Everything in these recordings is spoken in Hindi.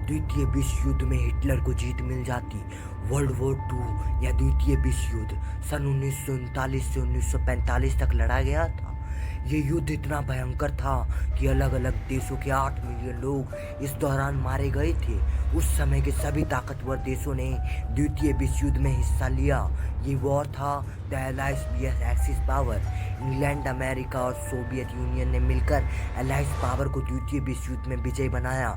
द्वितीय विश्व युद्ध में हिटलर को जीत मिल जाती। वर्ल्ड वॉर टू या द्वितीय विश्व युद्ध सन 1939 से 1945 तक लड़ा गया था। ये युद्ध इतना भयंकर था कि अलग अलग देशों के 8 मिलियन लोग इस दौरान मारे गए थे। उस समय के सभी ताकतवर देशों ने द्वितीय विश्व युद्ध में हिस्सा लिया। ये वॉर था the allies versus axis power. England, America और सोवियत यूनियन ने मिलकर एलाइज पावर को द्वितीय विश्व युद्ध में विजय बनाया।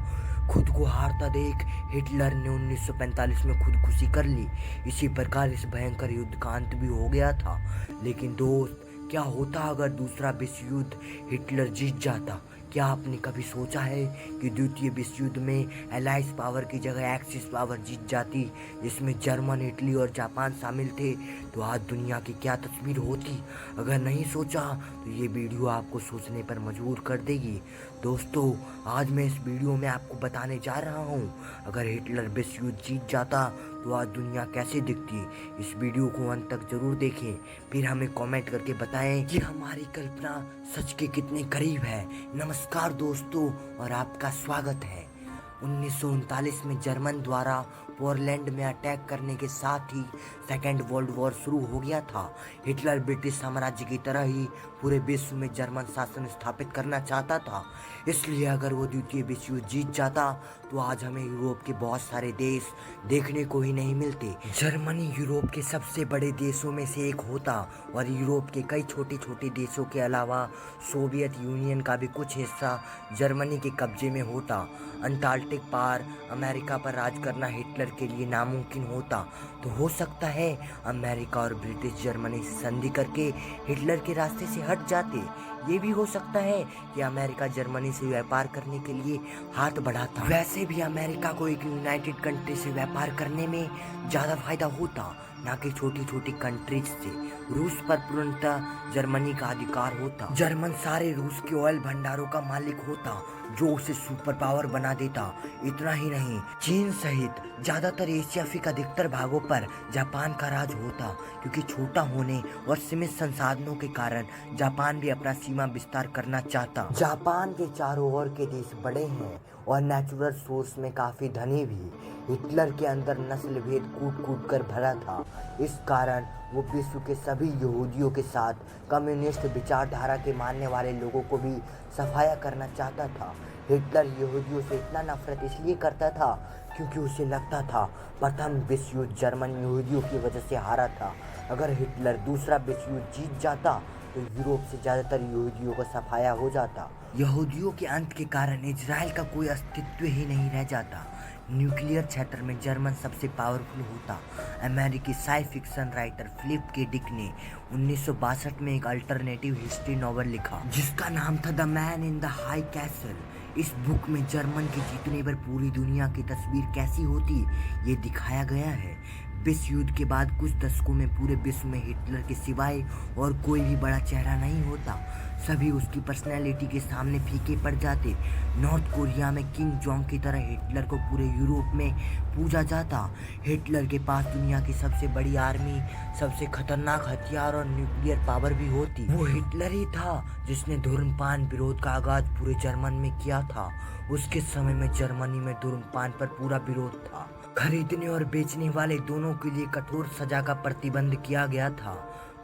खुद को हारता देख हिटलर ने 1945 में खुदकुशी कर ली। इसी प्रकार इस भयंकर युद्ध का अंत भी हो गया था। लेकिन दोस्त, क्या होता अगर दूसरा विश्व युद्ध हिटलर जीत जाता? क्या आपने कभी सोचा है कि द्वितीय विश्व युद्ध में एलाइज पावर की जगह एक्सिस पावर जीत जाती, जिसमें जर्मन, इटली और जापान शामिल थे? तो आज दुनिया की क्या तस्वीर होती? अगर नहीं सोचा तो ये वीडियो आपको सोचने पर मजबूर कर देगी। दोस्तों, आज मैं इस वीडियो में आपको बताने जा रहा हूँ, अगर हिटलर विश्व युद्ध जीत जाता तो आज दुनिया कैसे दिखती। इस वीडियो को अंत तक जरूर देखें, फिर हमें कमेंट करके बताएं कि हमारी कल्पना सच के कितने करीब है। नमस्कार दोस्तों, और आपका स्वागत है। 1939 में जर्मन द्वारा पोलैंड में अटैक करने के साथ ही सेकेंड वर्ल्ड वॉर शुरू हो गया था। हिटलर ब्रिटिश साम्राज्य की तरह ही पूरे विश्व में जर्मन शासन स्थापित करना चाहता था। इसलिए अगर वो द्वितीय विश्व युद्ध जीत जाता तो आज हमें यूरोप के बहुत सारे देश देखने को ही नहीं मिलते। जर्मनी यूरोप के सबसे बड़े देशों में से एक होता और यूरोप के कई छोटे छोटे देशों के अलावा सोवियत यूनियन का भी कुछ हिस्सा जर्मनी के कब्जे में होता। अंटार्कटिक पार अमेरिका पर राज करना हिटलर के लिए नामुमकिन होता। तो हो सकता है अमेरिका और ब्रिटिश जर्मनी से संधि करके हिटलर के रास्ते से हट जाते। ये भी हो सकता है कि अमेरिका जर्मनी से व्यापार करने के लिए हाथ बढ़ाता। वैसे भी अमेरिका को एक यूनाइटेड कंट्री से व्यापार करने में ज़्यादा फायदा होता, ना कि छोटी छोटी कंट्रीज से। रूस पर पूर्णतः जर्मनी का अधिकार होता। जर्मन सारे रूस के ऑयल भंडारों का मालिक होता, जो उसे सुपर पावर बना देता। इतना ही नहीं, चीन सहित ज्यादातर एशिया के अधिकतर भागों पर जापान का राज होता, क्योंकि छोटा होने और सीमित संसाधनों के कारण जापान भी अपना सीमा विस्तार करना चाहता। जापान के चारों ओर के देश बड़े हैं और नेचुरल सोर्स में काफी धनी भी। हिटलर के अंदर नस्ल भेद कूट कूट कर भरा था। इस कारण वो विश्व के सभी यहूदियों के साथ कम्युनिस्ट विचारधारा के मानने वाले लोगों को भी सफाया करना चाहता था। हिटलर यहूदियों से इतना नफरत इसलिए करता था क्योंकि उसे लगता था प्रथम विश्व युद्ध जर्मन यहूदियों की वजह से हारा था। अगर हिटलर दूसरा विश्व युद्ध जीत जाता तो यूरोप से ज्यादातर यहूदियों का सफाया हो जाता। यहूदियों के अंत के कारण इजराइल का कोई अस्तित्व ही नहीं रह जाता। न्यूक्लियर क्षेत्र में जर्मन सबसे पावरफुल होता। अमेरिकी science fiction writer Philip K Dick ने 1962 में एक अल्टरनेटिव हिस्ट्री नॉवल लिखा, जिसका नाम था the man in the high castle. इस बुक में जर्मन के जीतने पर पूरी दुनिया की तस्वीर कैसी होती ये दिखाया गया है। विश्व युद्ध के बाद कुछ दशकों में पूरे विश्व में हिटलर के सिवाय और कोई भी बड़ा चेहरा नहीं होता। सभी उसकी पर्सनैलिटी के सामने फीके पड़ जाते। नॉर्थ कोरिया में किंग जोंग की तरह हिटलर को पूरे यूरोप में पूजा जाता। हिटलर के पास दुनिया की सबसे बड़ी आर्मी, सबसे खतरनाक हथियार और न्यूक्लियर पावर भी होती। वो हिटलर ही था जिसने धूम्रपान विरोध का आगाज पूरे जर्मन में किया था। उसके समय में जर्मनी में धूम्रपान पर पूरा विरोध था। खरीदने और बेचने वाले दोनों के लिए कठोर सजा का प्रतिबंध किया गया था।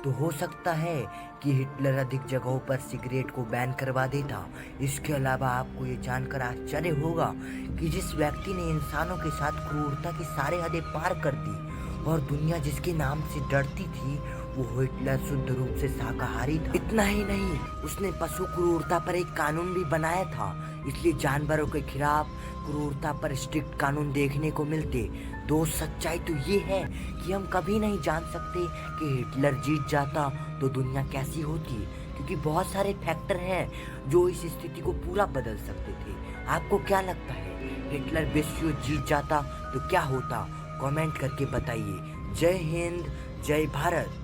तो हो सकता है कि हिटलर अधिक जगहों पर सिगरेट को बैन करवा देता। इसके अलावा आपको ये जानकर आश्चर्य होगा कि जिस व्यक्ति ने इंसानों के साथ क्रूरता की सारे हदें पार कर दी और दुनिया जिसके नाम से डरती थी, वो हिटलर शुद्ध रूप से शाकाहारी था। इतना ही नहीं, उसने पशु क्रूरता पर एक कानून भी बनाया था। इसलिए जानवरों के खिलाफ क्रूरता पर स्ट्रिक्ट कानून देखने को मिलते। दोस्त, सच्चाई तो ये है कि हम कभी नहीं जान सकते कि हिटलर जीत जाता तो दुनिया कैसी होती, क्योंकि बहुत सारे फैक्टर हैं जो इस स्थिति को पूरा बदल सकते थे। आपको क्या लगता है, हिटलर विश्व युद्ध जीत जाता तो क्या होता? कमेंट करके बताइए। जय हिंद, जय भारत।